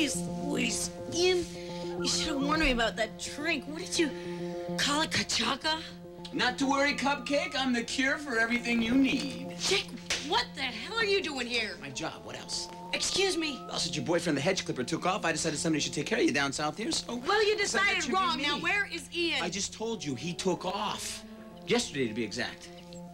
Jeez Louise, Ian, you should have warned me about that drink. What did you call it, Kachaka? Not to worry, Cupcake. I'm the cure for everything you need. Jake, what the hell are you doing here? My job. What else? Excuse me? Well, since your boyfriend, the hedge clipper, took off, I decided somebody should take care of you down south here, so... Well, you decided wrong. Now, where is Ian? I just told you, he took off. Yesterday, to be exact.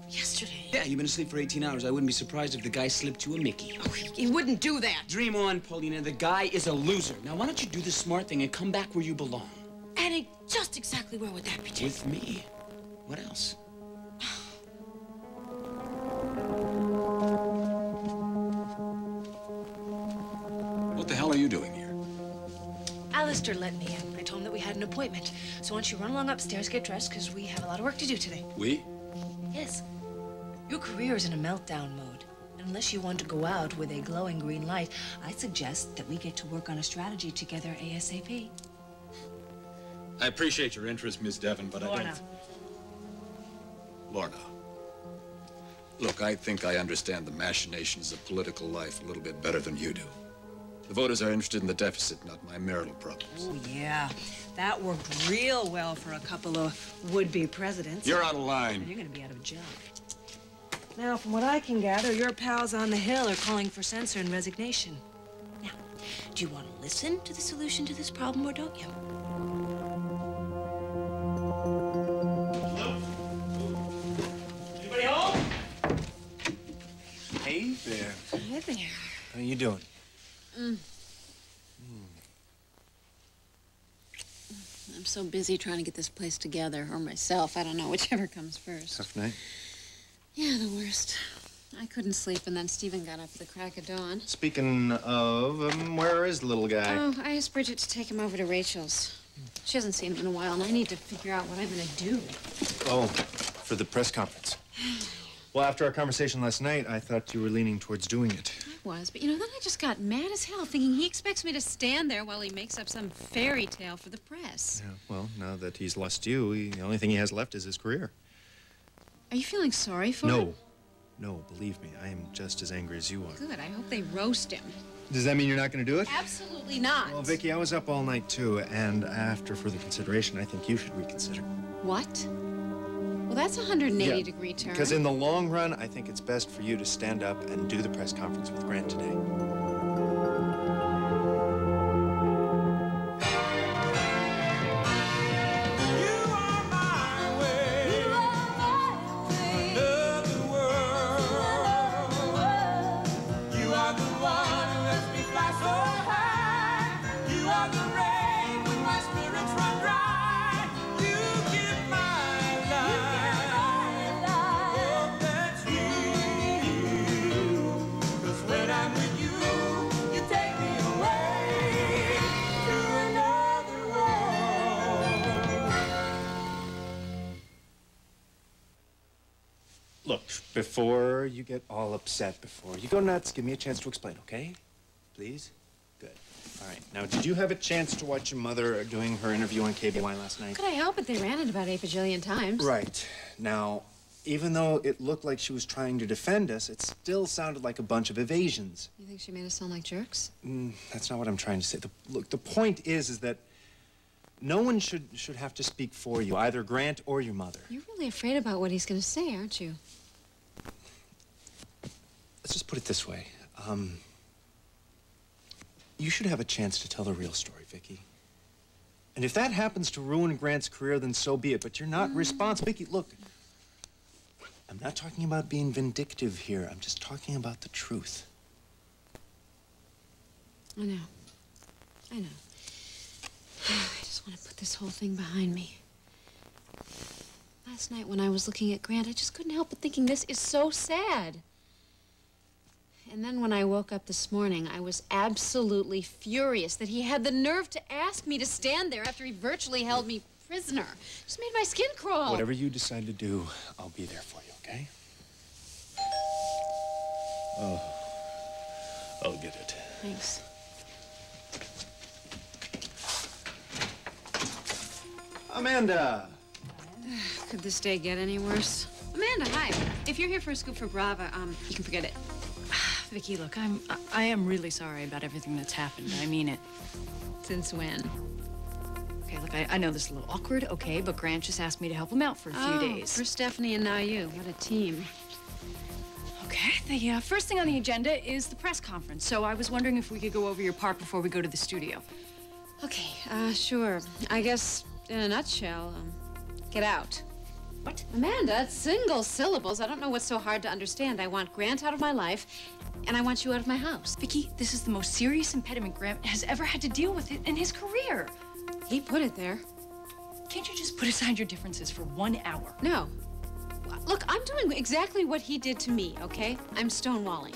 Yesterday? Yeah, you've been asleep for 18 hours. I wouldn't be surprised if the guy slipped you a Mickey. Oh, he wouldn't do that. Dream on, Paulina. The guy is a loser. Now, why don't you do the smart thing and come back where you belong? And just exactly where would that be, Jake? With me. What else? What the hell are you doing here? Alistair let me in. I told him that we had an appointment. So why don't you run along upstairs, get dressed, because we have a lot of work to do today. We? Yes. Your career is in a meltdown mode. And unless you want to go out with a glowing green light, I suggest that we get to work on a strategy together ASAP. I appreciate your interest, Miss Devon, but Lorna. I don't... Lorna. Look, I think I understand the machinations of political life a little bit better than you do. The voters are interested in the deficit, not my marital problems. Oh, yeah. That worked real well for a couple of would-be presidents. You're out of line. And you're going to be out of a job. Now, from what I can gather, your pals on the Hill are calling for censure and resignation. Now, do you want to listen to the solution to this problem, or don't you? Hello? Anybody home? Hey there. Hey there. How you doing? I'm so busy trying to get this place together, or myself. I don't know, whichever comes first. Tough night. Yeah, the worst. I couldn't sleep, and then Stephen got up at the crack of dawn. Speaking of, where is the little guy? Oh, I asked Bridget to take him over to Rachel's. She hasn't seen him in a while, and I need to figure out what I'm going to do. Oh, for the press conference. Well, after our conversation last night, I thought you were leaning towards doing it. I was, but then I just got mad as hell, thinking he expects me to stand there while he makes up some fairy tale for the press. Yeah, well, now that he's lost you, the only thing he has left is his career. Are you feeling sorry for him? No, believe me, I am just as angry as you are. Good, I hope they roast him. Does that mean you're not going to do it? Absolutely not. Well, Vicky, I was up all night, too, and after further consideration, I think you should reconsider. What? Well, that's a 180-degree turn. Because in the long run, I think it's best for you to stand up and do the press conference with Grant today. Look, before you get all upset, before you go nuts, give me a chance to explain, okay? Please? Good. All right. Now, did you have a chance to watch your mother doing her interview on KBY last night? Could I help it? They ran it about 8 bajillion times. Right. Now, even though it looked like she was trying to defend us, it still sounded like a bunch of evasions. You think she made us sound like jerks? That's not what I'm trying to say. Look, the point is that no one should have to speak for you, either Grant or your mother. You're really afraid about what he's going to say, aren't you? Let's just put it this way. You should have a chance to tell the real story, Vicky. And if that happens to ruin Grant's career, then so be it. But you're not responsible. Vicky, look. I'm not talking about being vindictive here. I'm just talking about the truth. I know. I just want to put this whole thing behind me. Last night when I was looking at Grant, I just couldn't help but thinking this is so sad. And then when I woke up this morning, I was absolutely furious that he had the nerve to ask me to stand there after he virtually held me prisoner. Just made my skin crawl. Whatever you decide to do, I'll be there for you, okay? Oh, I'll get it. Thanks. Amanda! Could this day get any worse? Amanda, hi. If you're here for a scoop for Brava, you can forget it. Vicky, look, I am really sorry about everything that's happened. I mean it. Since when? Okay, look, I know this is a little awkward, okay, but Grant just asked me to help him out for a few days. For Stephanie and now you. What a team. Okay, the first thing on the agenda is the press conference. So I was wondering if we could go over your part before we go to the studio. Okay, sure. I guess, in a nutshell, get out. What? Amanda, it's single syllables. I don't know what's so hard to understand. I want Grant out of my life, and I want you out of my house. Vicky, this is the most serious impediment Grant has ever had to deal with in his career. He put it there. Can't you just put aside your differences for 1 hour? No. Look, I'm doing exactly what he did to me, okay? I'm stonewalling.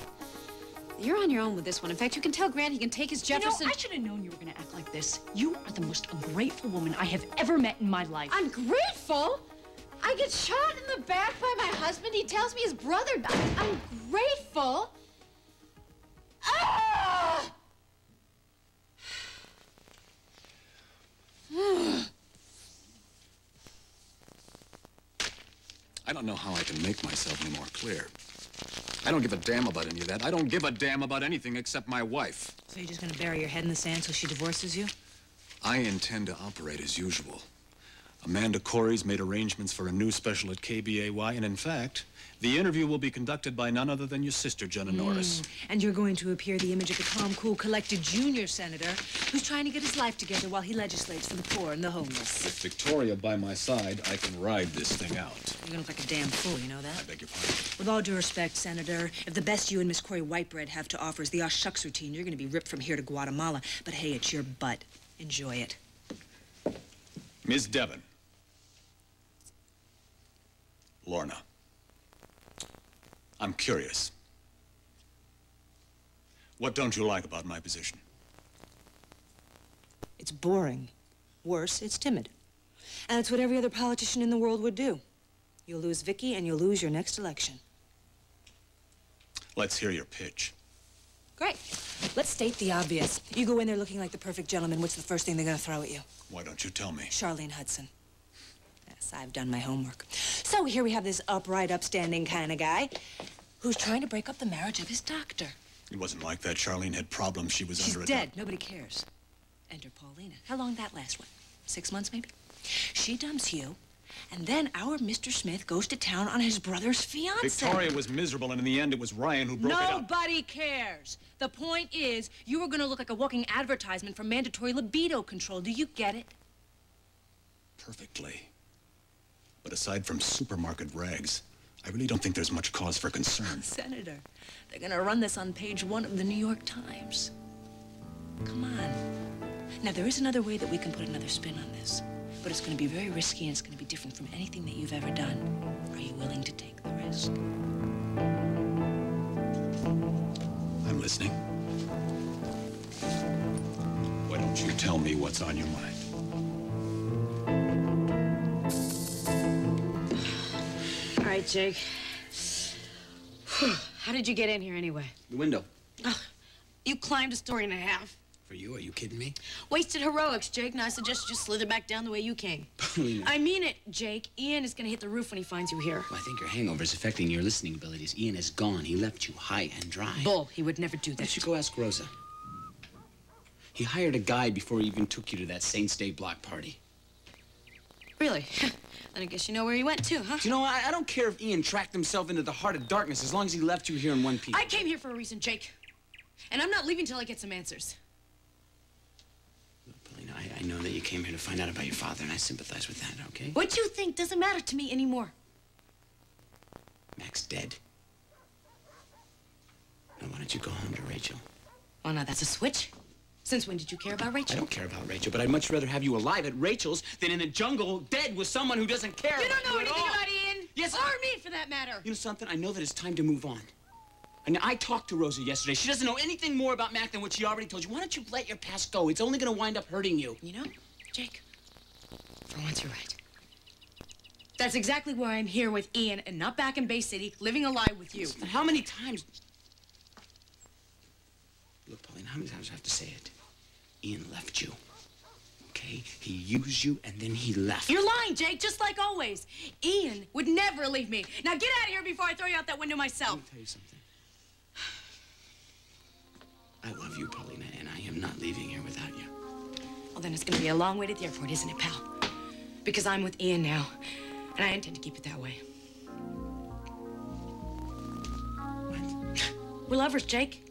You're on your own with this one. In fact, you can tell Grant he can take his Jefferson... You know, I should have known you were going to act like this. You are the most ungrateful woman I have ever met in my life. Ungrateful? I get shot in the back by my husband. He tells me his brother died. Ungrateful? Ah! I don't know how I can make myself any more clear. I don't give a damn about any of that. I don't give a damn about anything except my wife. So you're just gonna bury your head in the sand till she divorces you? I intend to operate as usual. Amanda Corey's made arrangements for a new special at KBAY, and in fact, the interview will be conducted by none other than your sister, Jenna Norris. And you're going to appear the image of the calm, cool, collected junior senator who's trying to get his life together while he legislates for the poor and the homeless. With Victoria by my side, I can ride this thing out. You're gonna look like a damn fool, you know that? I beg your pardon. With all due respect, Senator, if the best you and Miss Corey Whitebread have to offer is the shucks routine, you're gonna be ripped from here to Guatemala. But hey, it's your butt. Enjoy it. Ms. Devon. Lorna. I'm curious. What don't you like about my position? It's boring. Worse, it's timid. And it's what every other politician in the world would do. You'll lose Vicky and you'll lose your next election. Let's hear your pitch. Great. Let's state the obvious. You go in there looking like the perfect gentleman, what's the first thing they're gonna throw at you? Why don't you tell me? Charlene Hudson. Yes, I've done my homework. So here we have this upright, upstanding kind of guy who's trying to break up the marriage of his doctor. It wasn't like that. Charlene had problems. She was She's under dead. Nobody cares. Enter Paulina. How long that last one? 6 months, maybe? She dumps you, and then our Mr. Smith goes to town on his brother's fiancée. Victoria was miserable, and in the end, it was Ryan who broke it up. Nobody cares. The point is, you are going to look like a walking advertisement for mandatory libido control. Do you get it? Perfectly. But aside from supermarket rags, I really don't think there's much cause for concern. Senator, they're going to run this on page 1 of the New York Times. Come on. Now, there is another way that we can put another spin on this. But it's going to be very risky, and it's going to be different from anything that you've ever done. Are you willing to take the risk? I'm listening. Why don't you tell me what's on your mind? All right, Jake. How did you get in here anyway? The window. Oh, you climbed a story and a half. For you? Are you kidding me? Wasted heroics, Jake. Now I suggest you just slither back down the way you came. Paulina. I mean it, Jake. Ian is gonna hit the roof when he finds you here. Well, I think your hangover is affecting your listening abilities. Ian is gone. He left you high and dry. Bull. He would never do You that. should go ask Rosa. He hired a guide before he even took you to that Saints Day block party. Really? Then I guess you know where he went to, huh? You know, I don't care if Ian tracked himself into the heart of darkness as long as he left you here in one piece. I came here for a reason, Jake. And I'm not leaving till I get some answers. Look, Paulina, I know that you came here to find out about your father, and I sympathize with that, okay? What you think doesn't matter to me anymore. Mac's dead. Now, why don't you go home to Rachel? Oh, now that's a switch. Since when did you care about I Rachel? don't care about Rachel, but I'd much rather have you alive at Rachel's than in the jungle, dead with someone who doesn't care You about don't know you at anything all. about Ian. Yes, Or me, for that matter. You know something? I know that it's time to move on. And I talked to Rosa yesterday. She doesn't know anything more about Mac than what she already told you. Why don't you let your past go? It's only going to wind up hurting you. You know, Jake, for once you're right. That's exactly why I'm here with Ian and not back in Bay City, living a lie with you. How many times? Look, Pauline, how many times do I have to say it? Ian left you. Okay? He used you and then he left. You're lying, Jake, just like always. Ian would never leave me. Now get out of here before I throw you out that window myself. Let me tell you something. love you, Paulina, and I am not leaving here without you. Well, then it's gonna be a long way to the airport, isn't it, pal? Because I'm with Ian now, and I intend to keep it that way. What? We're lovers, Jake.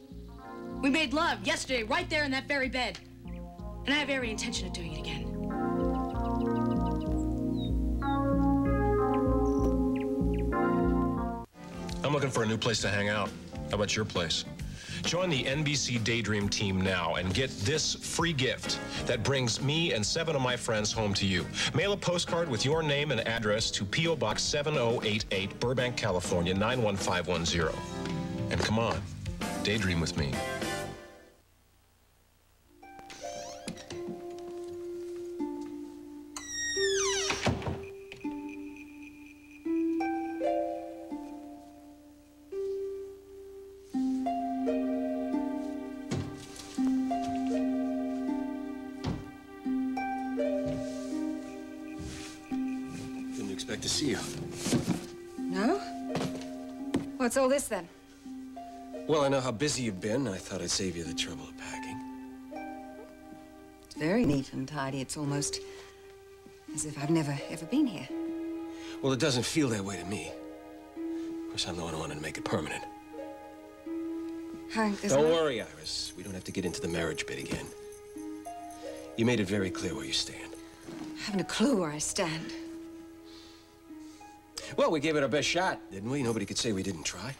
We made love yesterday, right there in that very bed. And I have every intention of doing it again. I'm looking for a new place to hang out. How about your place? Join the NBC Daydream team now and get this free gift that brings me and 7 of my friends home to you. Mail a postcard with your name and address to P.O. Box 7088, Burbank, California, 91510. And come on, daydream with me. Expect to see you. No? What's all this, then? Well, I know how busy you've been. I thought I'd save you the trouble of packing. It's very neat and tidy. It's almost as if I've never, ever been here. Well, it doesn't feel that way to me. Of course, I'm the one who wanted to make it permanent. Hank, Don't worry, Iris. We don't have to get into the marriage bit again. You made it very clear where you stand. I haven't a clue where I stand. Well, we gave it our best shot, didn't we? Nobody could say we didn't try.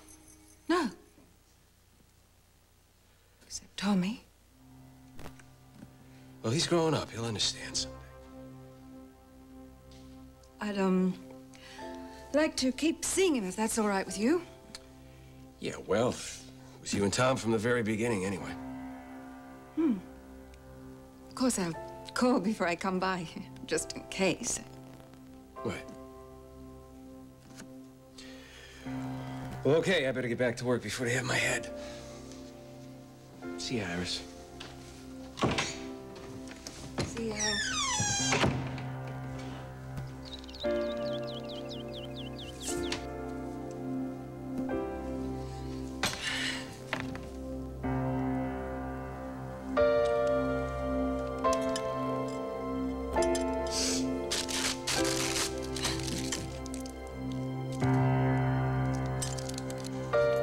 No. Except Tommy. Well, he's growing up. He'll understand someday. I'd, like to keep seeing him, if that's all right with you. Yeah, well, it was you and Tom from the very beginning, anyway. Of course, I'll call before I come by, just in case. Right. Well, okay, I better get back to work before they have my head. See you, Iris. See you, Hank.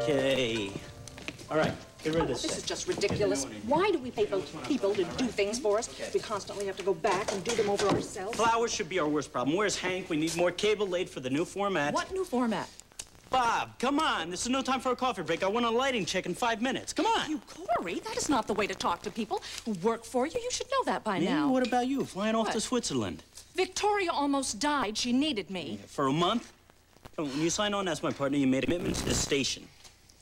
Okay. All right, get rid of this. This is just ridiculous. Why do we pay those people to do things for us? We constantly have to go back and do them over ourselves. Flowers should be our worst problem. Where's Hank? We need more cable laid for the new format. What new format? Bob, come on. This is no time for a coffee break. I want a lighting check in 5 minutes. Come on. You, Corey, that is not the way to talk to people who work for you. You should know that by Yeah, now. what about you? Flying off What? to Switzerland. Victoria almost died. She needed me. For a month? When you signed on as my partner, you made a commitment to this station.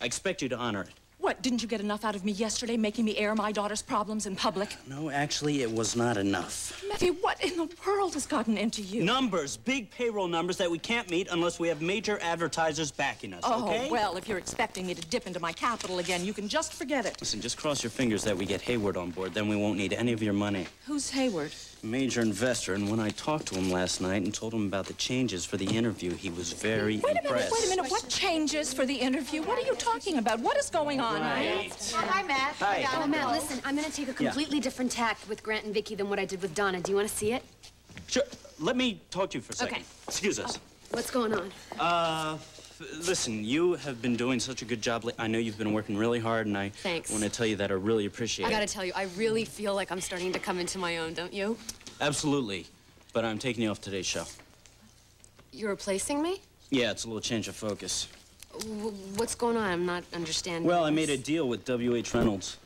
I expect you to honor it. What, didn't you get enough out of me yesterday, making me air my daughter's problems in public? No, actually, it was not enough. Matthew, what in the world has gotten into you? Numbers, big payroll numbers that we can't meet unless we have major advertisers backing us, okay? Oh, well, if you're expecting me to dip into my capital again, you can just forget it. Listen, just cross your fingers that we get Hayward on board, then we won't need any of your money. Who's Hayward? Major investor, and when I talked to him last night and told him about the changes for the interview, he was very impressed. Wait a minute, what changes for the interview? What are you talking about? What is going on? Right. Oh, hi, Matt. Hi. Oh, Matt, listen, I'm gonna take a completely different tack with Grant and Vicky than what I did with Donna. Do you want to see it? Sure, let me talk to you for a second. Okay. Excuse us. What's going on? Listen, you have been doing such a good job. I know you've been working really hard, and I Thanks. want to tell you that I really appreciate I it. gotta tell you, I really feel like I'm starting to come into my own, don't you? Absolutely. But I'm taking you off today's show. You're replacing me? Yeah, it's a little change of focus. What's going on? I'm not understanding. Well, I this. made a deal with W.H. Reynolds.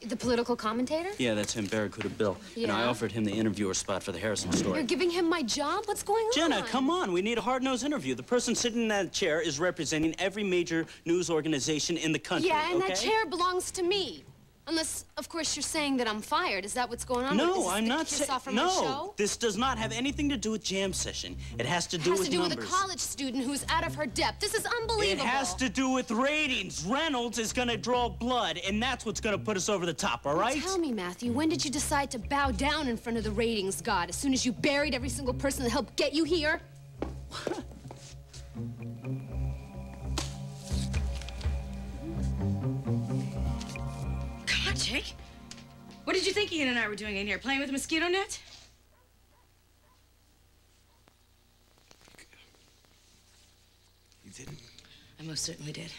The political commentator? Yeah, that's him, Barracuda Bill. And I Yeah. offered him the interviewer spot for the Harrison story. You're giving him my job? What's going on? Jenna, come on. We need a hard-nosed interview. The person sitting in that chair is representing every major news organization in the country, Yeah, and okay? that chair belongs to me. Unless, of course, you're saying that I'm fired. Is that what's going on? Is No, this I'm the not kiss saying... off from my No, show? this does not have anything to do with jam session. It has to do It has with to do numbers. with a college student who's out of her depth. This is unbelievable. It has to do with ratings. Reynolds is gonna draw blood, and that's what's gonna put us over the top, all right? Tell me, Matthew, when did you decide to bow down in front of the ratings god? As soon as you buried every single person that helped get you here? Come on, Jake. What did you think Ian and I were doing in here? Playing with a mosquito net? You didn't? I most certainly did.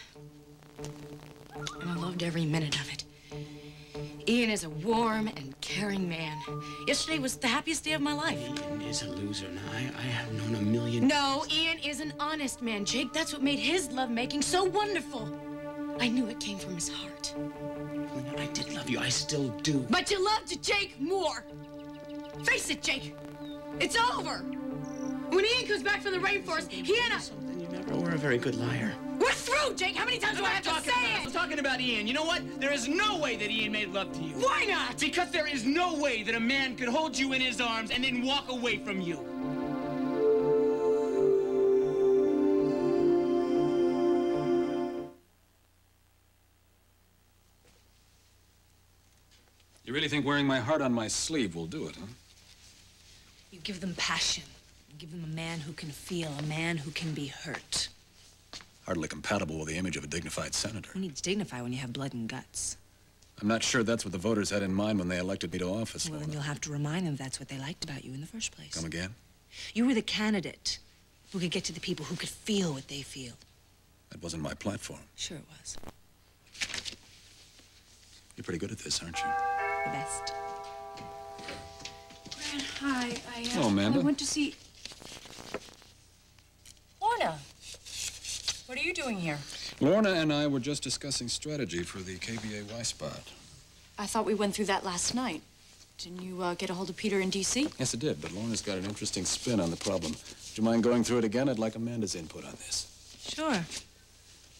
And I loved every minute of it. Ian is a warm and caring man. Yesterday was the happiest day of my life. Ian is a loser, and I have known a million... No, Ian is an honest man, Jake. That's what made his lovemaking so wonderful. I knew it came from his heart. When I did love you, I still do. But you loved Jake more. Face it, Jake. It's over. When Ian comes back from the rainforest, he and I... Something, you never were a very good liar. We're through, Jake. How many times do I have to say it? I'm talking about Ian. You know what? There is no way that Ian made love to you. Why not? Because there is no way that a man could hold you in his arms and then walk away from you. You really think wearing my heart on my sleeve will do it, huh? You give them passion. You give them a man who can feel, a man who can be hurt. Hardly compatible with the image of a dignified senator. Who needs dignify when you have blood and guts? I'm not sure that's what the voters had in mind when they elected me to office. Well, then you'll have to remind them that's what they liked about you in the first place. Come again? You were the candidate who could get to the people who could feel what they feel. That wasn't my platform. Sure it was. You're pretty good at this, aren't you? The best. Gran, hi. Oh, Amanda. I went to see... Lorna. What are you doing here? Lorna and I were just discussing strategy for the KBAY spot. I thought we went through that last night. Didn't you get a hold of Peter in D.C.? Yes, it did, but Lorna's got an interesting spin on the problem. Would you mind going through it again? I'd like Amanda's input on this. Sure.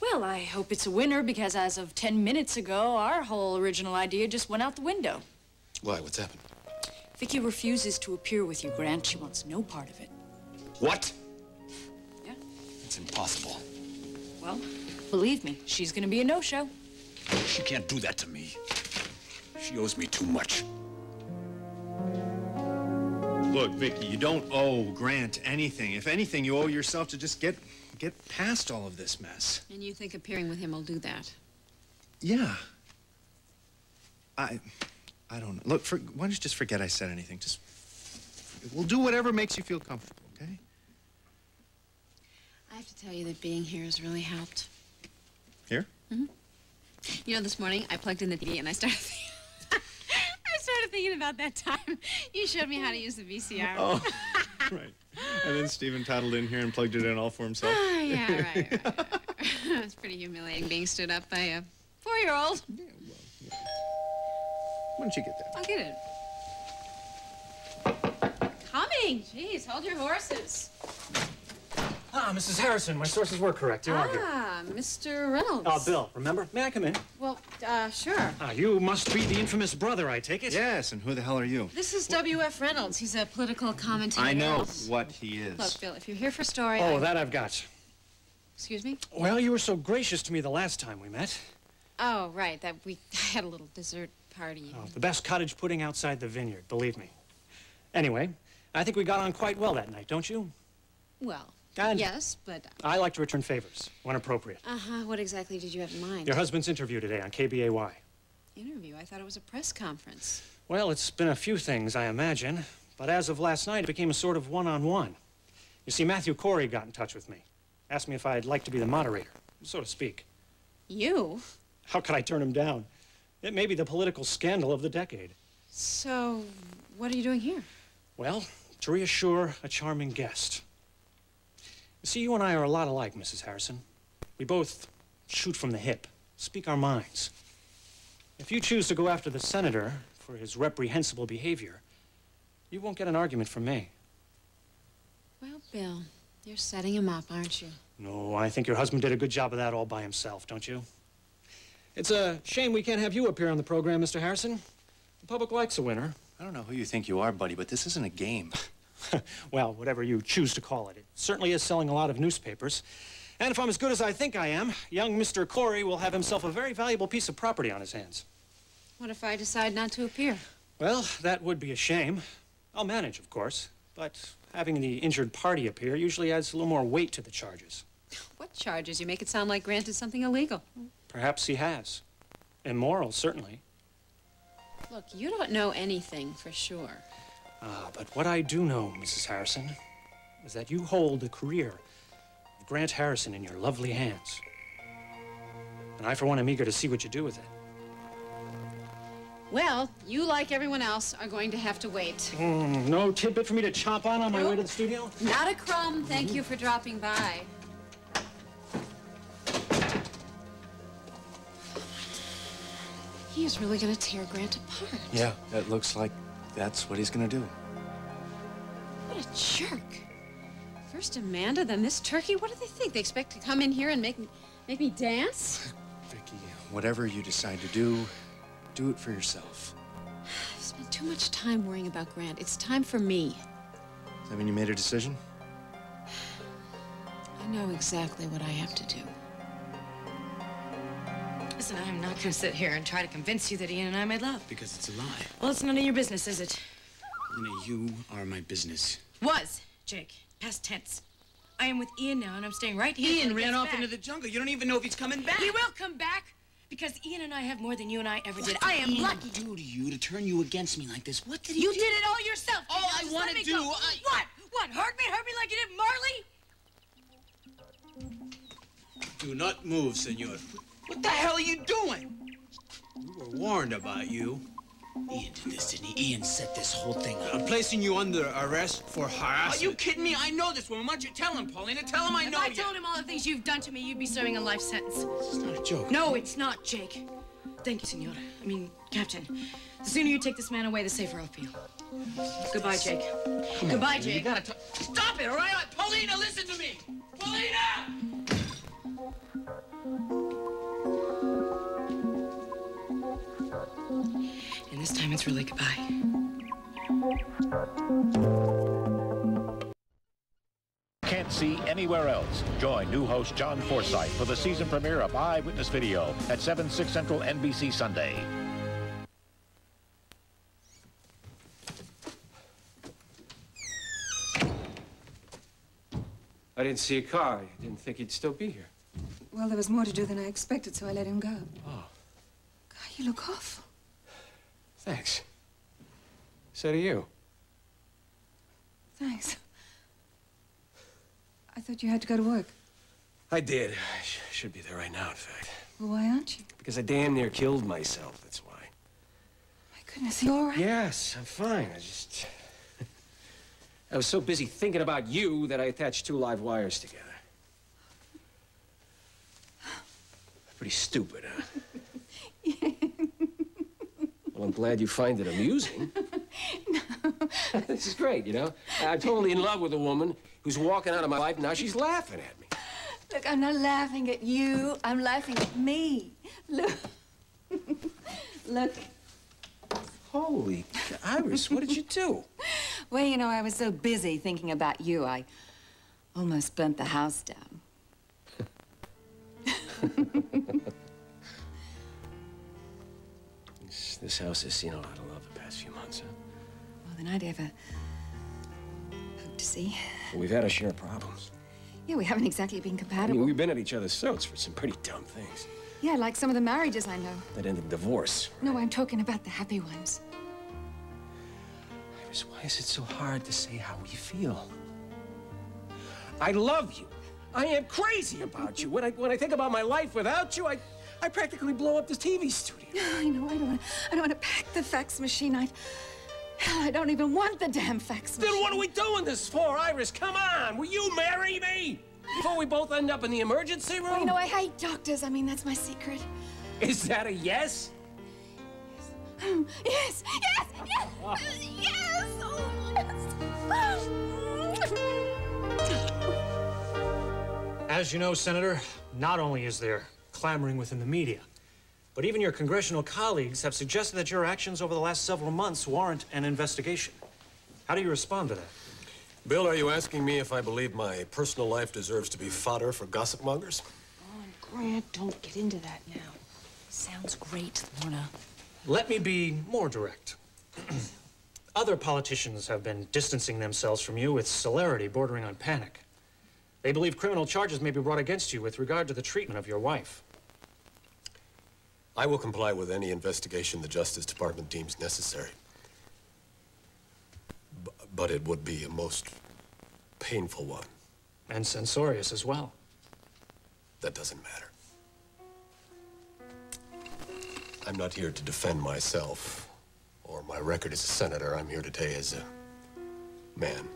Well, I hope it's a winner, because as of 10 minutes ago, our whole original idea just went out the window. Why? What's happened? Vicky refuses to appear with you, Grant. She wants no part of it. What? Yeah. It's impossible. Well, believe me, she's gonna be a no-show. She can't do that to me. She owes me too much. Look, Vicky, you don't owe Grant anything. If anything, you owe yourself to just get past all of this mess. And you think appearing with him will do that? Yeah. I don't know. Look, why don't you just forget I said anything? Just, we'll do whatever makes you feel comfortable, okay? I have to tell you that being here has really helped. Here? Mm-hmm. You know, this morning I plugged in the TV and I started thinking about that time you showed me how to use the VCR. Oh, right. And then Stephen toddled in here and plugged it in all for himself. Oh, yeah, right. It's pretty humiliating being stood up by a 4-year-old. Yeah, well, yeah. Why don't you get that? I'll get it. Coming. Jeez, hold your horses. Ah, Mrs. Harrison, my sources were correct. You are here. Ah, Mr. Reynolds. Bill, remember? May I come in? Well, sure. You must be the infamous brother, I take it? Yes, and who the hell are you? This is W.F. Reynolds. He's a political commentator. I know what he is. Look, Bill, if you're here for story... Oh, that I've got. Excuse me? Well, you were so gracious to me the last time we met. Oh, right. I had a little dessert party. Oh, the best cottage pudding outside the vineyard, believe me. Anyway, I think we got on quite well that night, don't you? Well, And yes, but... I like to return favors when appropriate. Uh-huh. What exactly did you have in mind? Your husband's interview today on KBAY. Interview? I thought it was a press conference. Well, it's been a few things, I imagine. But as of last night, it became a sort of one-on-one. You see, Matthew Corey got in touch with me. Asked me if I'd like to be the moderator, so to speak. You? How could I turn him down? It may be the political scandal of the decade. So, what are you doing here? Well, to reassure a charming guest. You see, you and I are a lot alike, Mrs. Harrison. We both shoot from the hip, speak our minds. If you choose to go after the senator for his reprehensible behavior, you won't get an argument from me. Well, Bill, you're setting him up, aren't you? No, I think your husband did a good job of that all by himself, don't you? It's a shame we can't have you appear on the program, Mr. Harrison. The public likes a winner. I don't know who you think you are, buddy, but this isn't a game. Well, whatever you choose to call it. It certainly is selling a lot of newspapers. And if I'm as good as I think I am, young Mr. Corey will have himself a very valuable piece of property on his hands. What if I decide not to appear? Well, that would be a shame. I'll manage, of course. But having the injured party appear usually adds a little more weight to the charges. What charges? You make it sound like Grant did something illegal. Perhaps he has. Immoral, certainly. Look, you don't know anything for sure. But what I do know, Mrs. Harrison, is that you hold the career of Grant Harrison in your lovely hands. And I, for one, am eager to see what you do with it. Well, you, like everyone else, are going to have to wait. No tidbit for me to chomp on my way to the studio? Not a crumb. Thank you for dropping by. He is really going to tear Grant apart. Yeah, that looks like that's what he's gonna do. What a jerk. First Amanda, then this turkey. What do they think? They expect to come in here and make me dance? Vicky, whatever you decide to do it for yourself. I've spent too much time worrying about Grant. It's time for me. Does that mean you made a decision? I know exactly what I have to do. Listen, I'm not going to sit here and try to convince you that Ian and I made love. Because it's a lie. Well, it's none of your business, is it? Lena, you are my business. Was, Jake. Past tense. I am with Ian now, and I'm staying right here. Ian ran off into the jungle. You don't even know if he's coming back. He will come back, because Ian and I have more than you and I ever did. I am lucky. What did Ian do to you to turn you against me like this? What did he do? You did it all yourself. All I want to do, What? What? Hurt me like you did Marley? Do not move, senor. What the hell are you doing? We were warned about you. Ian did this, didn't he? Ian set this whole thing up. I'm placing you under arrest for harassment. Are you kidding me? I know this woman. Why don't you tell him, Paulina? Tell him I know you. If I told him all the things you've done to me, you'd be serving a life sentence. This is not a joke. No, it's not, Jake. Thank you, Senora. I mean, Captain. The sooner you take this man away, the safer I'll feel. Goodbye, Jake. Goodbye, Jake. You gotta stop it, all right? Paulina, listen to me! Paulina! And this time it's really goodbye. Can't see anywhere else. Join new host John Forsythe for the season premiere of Eyewitness Video at 7, 6 Central NBC Sunday. I didn't see a car. I didn't think he'd still be here. Well, there was more to do than I expected, so I let him go. Oh. God, you look awful. Thanks. So do you. Thanks. I thought you had to go to work. I did. I should be there right now, in fact. Well, why aren't you? Because I damn near killed myself, that's why. My goodness, you all right? Yes, I'm fine. I was so busy thinking about you that I attached 2 live wires together. Pretty stupid, huh? Well, I'm glad you find it amusing. No. This is great, you know? I'm totally in love with a woman who's walking out of my life, and now she's laughing at me. Look, I'm not laughing at you. I'm laughing at me. Look. Look. Holy Iris, what did you do? Well, you know, I was so busy thinking about you, I almost burnt the house down. This house has seen a lot of love the past few months, huh? More than I'd ever hoped to see. Well, we've had our share of problems. Yeah, we haven't exactly been I compatible. mean, we've been at each other's throats for some pretty dumb things. Yeah, like some of the marriages I know. That ended in divorce. No, I'm talking about the happy ones. Iris, why is it so hard to say how we feel? I love you. I am crazy about you. When I think about my life without you, I practically blow up this TV studio. I know, I don't want to pack the fax machine. Hell, I don't even want the damn fax machine. Then what are we doing this for, Iris? Come on, will you marry me? Before we both end up in the emergency room? Well, you know, I hate doctors. I mean, that's my secret. Is that a yes? Yes, yes, yes, yes, oh, yes. As you know, Senator, not only is there clamoring within the media, but even your congressional colleagues have suggested that your actions over the last several months warrant an investigation. How do you respond to that? Bill, are you asking me if I believe my personal life deserves to be fodder for gossip mongers? Oh, Grant, don't get into that now. Sounds great, Lorna. Let me be more direct. Other politicians have been distancing themselves from you with celerity bordering on panic. They believe criminal charges may be brought against you with regard to the treatment of your wife. I will comply with any investigation the Justice Department deems necessary. But it would be a most painful one. And censorious as well. That doesn't matter. I'm not here to defend myself or my record as a senator. I'm here today as a man,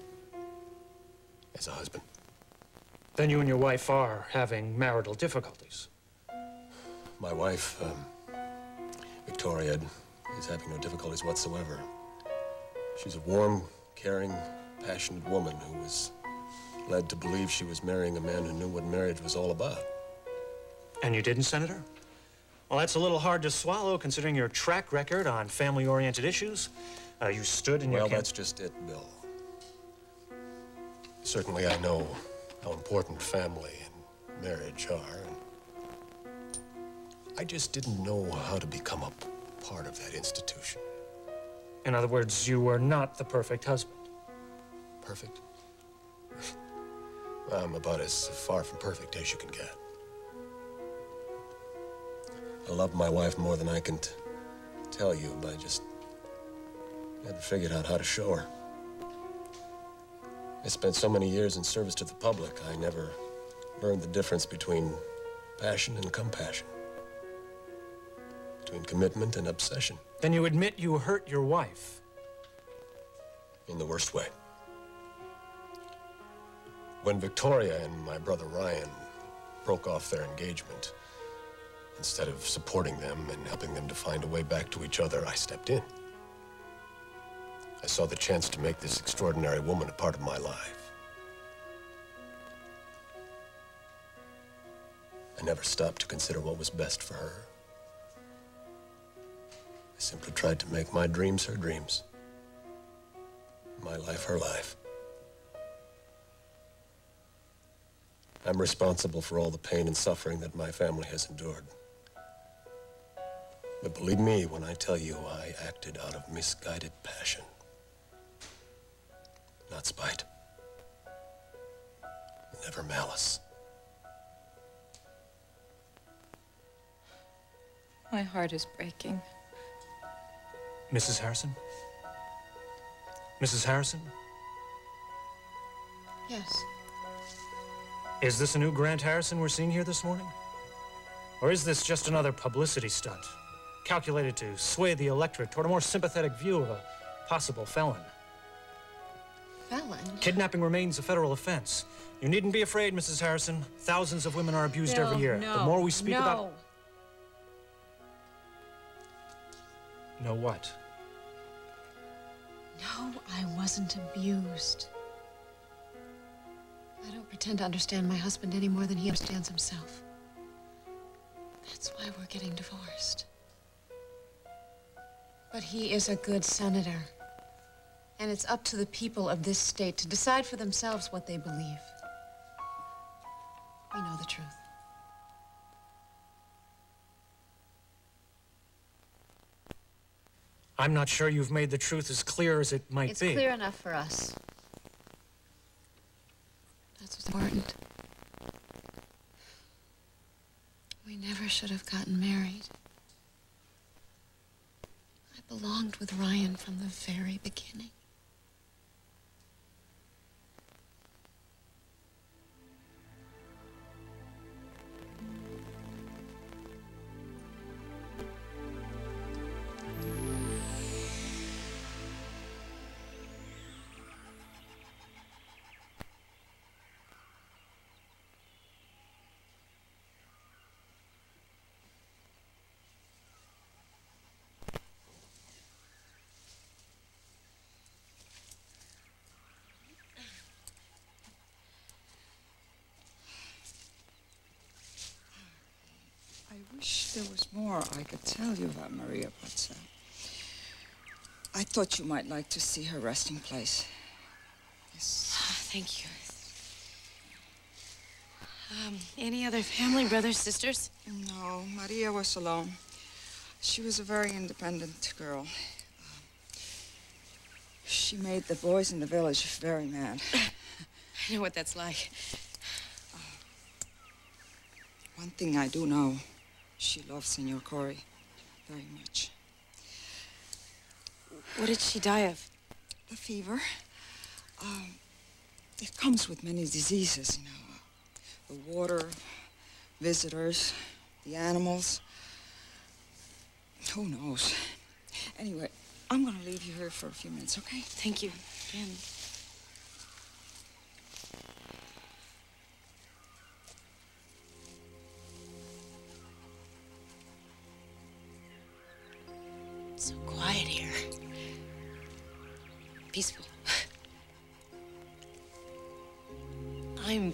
as a husband. Then you and your wife are having marital difficulties. My wife, Victoria, is having no difficulties whatsoever. She's a warm, caring, passionate woman who was led to believe she was marrying a man who knew what marriage was all about. And you didn't, Senator? Well, that's a little hard to swallow, considering your track record on family-oriented issues. You stood in your... Well, that's just it, Bill. Certainly I know how important family and marriage are, and I just didn't know how to become a part of that institution. In other words, you were not the perfect husband. Perfect? I'm about as far from perfect as you can get. I love my wife more than I can tell you, but I just never figured out how to show her. I spent so many years in service to the public, I never learned the difference between passion and compassion, between commitment and obsession. Then you admit you hurt your wife? In the worst way. When Victoria and my brother Ryan broke off their engagement, instead of supporting them and helping them to find a way back to each other, I stepped in. I saw the chance to make this extraordinary woman a part of my life. I never stopped to consider what was best for her. I simply tried to make my dreams her dreams, my life her life. I'm responsible for all the pain and suffering that my family has endured. But believe me when I tell you I acted out of misguided passion, not spite, never malice. My heart is breaking. Mrs. Harrison? Mrs. Harrison? Yes. Is this a new Grant Harrison we're seeing here this morning? Or is this just another publicity stunt, calculated to sway the electorate toward a more sympathetic view of a possible felon? Felon? Kidnapping remains a federal offense. You needn't be afraid, Mrs. Harrison. Thousands of women are abused every year. The more we speak about... No what? No, I wasn't abused. I don't pretend to understand my husband any more than he understands himself. That's why we're getting divorced. But he is a good senator. And it's up to the people of this state to decide for themselves what they believe. We know the truth. I'm not sure you've made the truth as clear as it might It's be. clear enough for us. That's what's important. We never should have gotten married. I belonged with Ryan from the very beginning. I wish there was more I could tell you about Maria, but I thought you might like to see her resting place. Yes. Thank you. Any other family, brothers, sisters? No, Maria was alone. She was a very independent girl. She made the boys in the village very mad. I know what that's like. One thing I do know, She loves Senor Corey very much. What did she die of? The fever. It comes with many diseases, you know. The water, visitors, the animals. Who knows? Anyway, I'm gonna leave you here for a few minutes, okay? Thank you. Again. So quiet here. Peaceful. I'm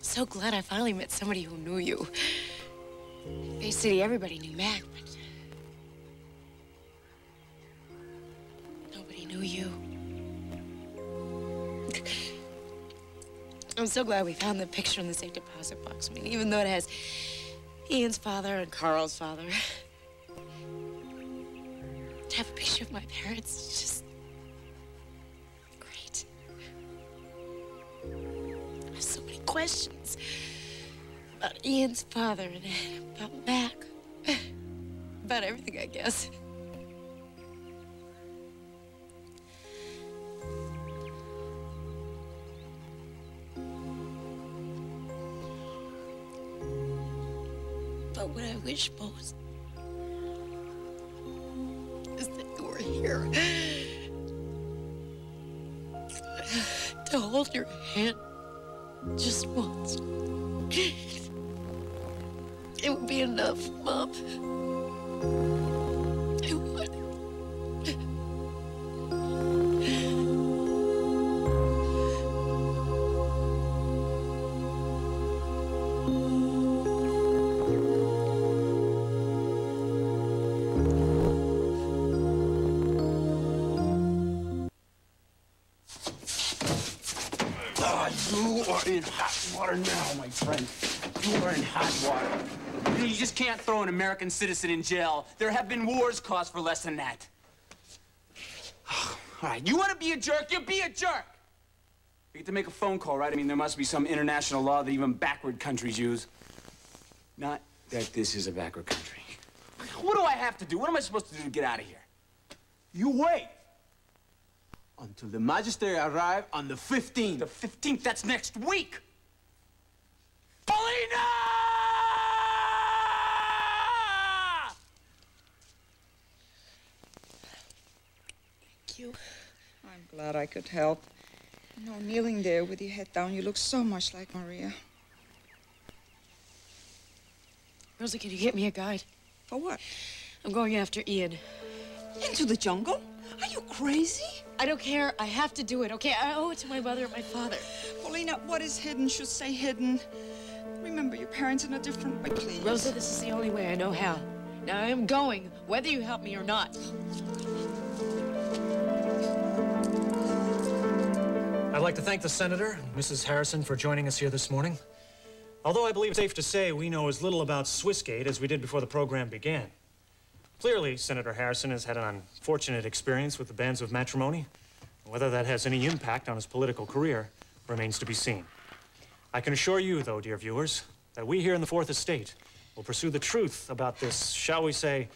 so glad I finally met somebody who knew you. Bay City, everybody knew Mac, but nobody knew you. I'm so glad we found the picture in the safe deposit box. I mean, even though it has Ian's father and Carl's father. To have a picture of my parents is just great. I have so many questions about Ian's father and about Mac. About everything, I guess. But what I wish most is that you were here to hold your hand just once. It would be enough, Mom. It would. You are in hot water now, my friend. You are in hot water. You just can't throw an American citizen in jail. There have been wars caused for less than that. All right, you want to be a jerk? You be a jerk. You get to make a phone call, right? I mean, there must be some international law that even backward countries use. Not that this is a backward country. What do I have to do? What am I supposed to do to get out of here? You wait until the magistrate arrive on the 15th. The 15th? That's next week. Paulina! Thank you. I'm glad I could help. You know, kneeling there with your head down, you look so much like Maria. Rosa, can you get me a guide? For what? I'm going after Ian. Into the jungle? Are you crazy? I don't care. I have to do it, okay? I owe it to my mother and my father. Paulina, what is hidden should stay hidden. Remember your parents in a different way, please. Rosa, this is the only way I know how. Now, I am going, whether you help me or not. I'd like to thank the Senator and Mrs. Harrison for joining us here this morning. Although I believe it's safe to say we know as little about Swissgate as we did before the program began. Clearly, Senator Harrison has had an unfortunate experience with the bands of matrimony. Whether that has any impact on his political career remains to be seen. I can assure you, though, dear viewers, that we here in the Fourth Estate will pursue the truth about this, shall we say,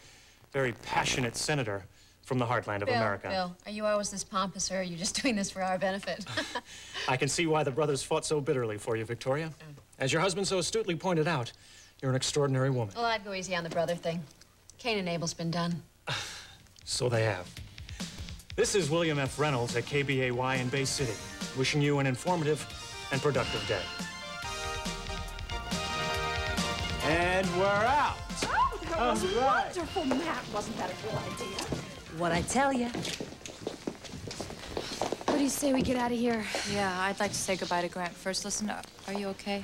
very passionate senator from the heartland of America. Bill, are you always this pompous, or are you just doing this for our benefit? I can see why the brothers fought so bitterly for you, Victoria. As your husband so astutely pointed out, you're an extraordinary woman. Well, I'd go easy on the brother thing. Cain and Abel's been done. So they have. This is William F. Reynolds at KBAY in Bay City, wishing you an informative and productive day. And we're out. Oh, that was All right. wonderful, Matt. Wasn't that a good idea? What I tell you. What do you say we get out of here? Yeah, I'd like to say goodbye to Grant first. Listen, are you okay?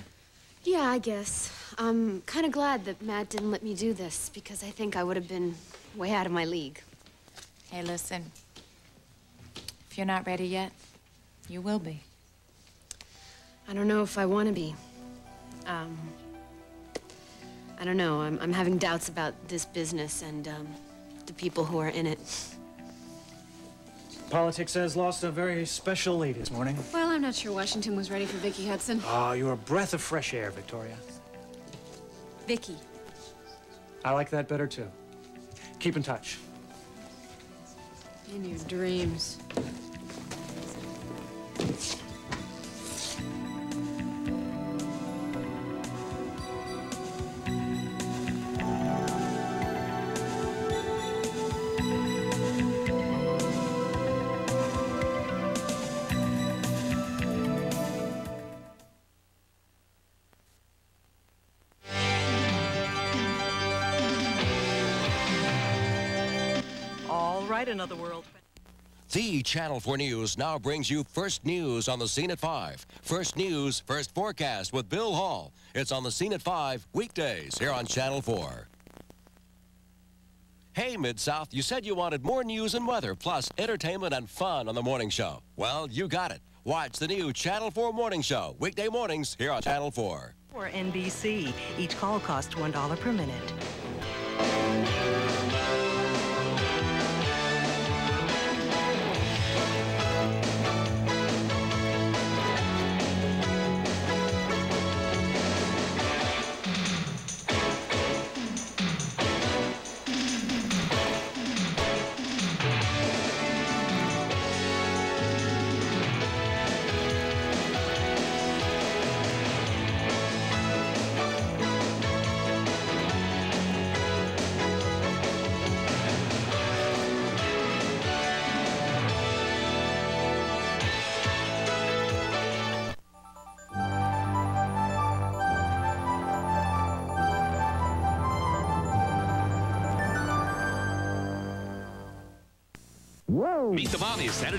Yeah, I guess. I'm kind of glad that Matt didn't let me do this, because I think I would have been way out of my league. Hey, listen. If you're not ready yet, you will be. I don't know if I want to be. I don't know. I'm having doubts about this business and the people who are in it. Politics has lost a very special lady this morning. Well, I'm not sure Washington was ready for Vicki Hudson. Oh, you're a breath of fresh air, Victoria. Vicky. I like that better, too. Keep in touch. In your dreams. All right, another world. The Channel 4 News now brings you First News on the Scene at 5. First News, First Forecast with Bill Hall. It's on the Scene at 5, weekdays, here on Channel 4. Hey, Mid-South, you said you wanted more news and weather, plus entertainment and fun on the morning show. Well, you got it. Watch the new Channel 4 Morning Show, weekday mornings, here on Channel 4. For NBC, each call costs $1 per minute. Meet the Mommies Saturday.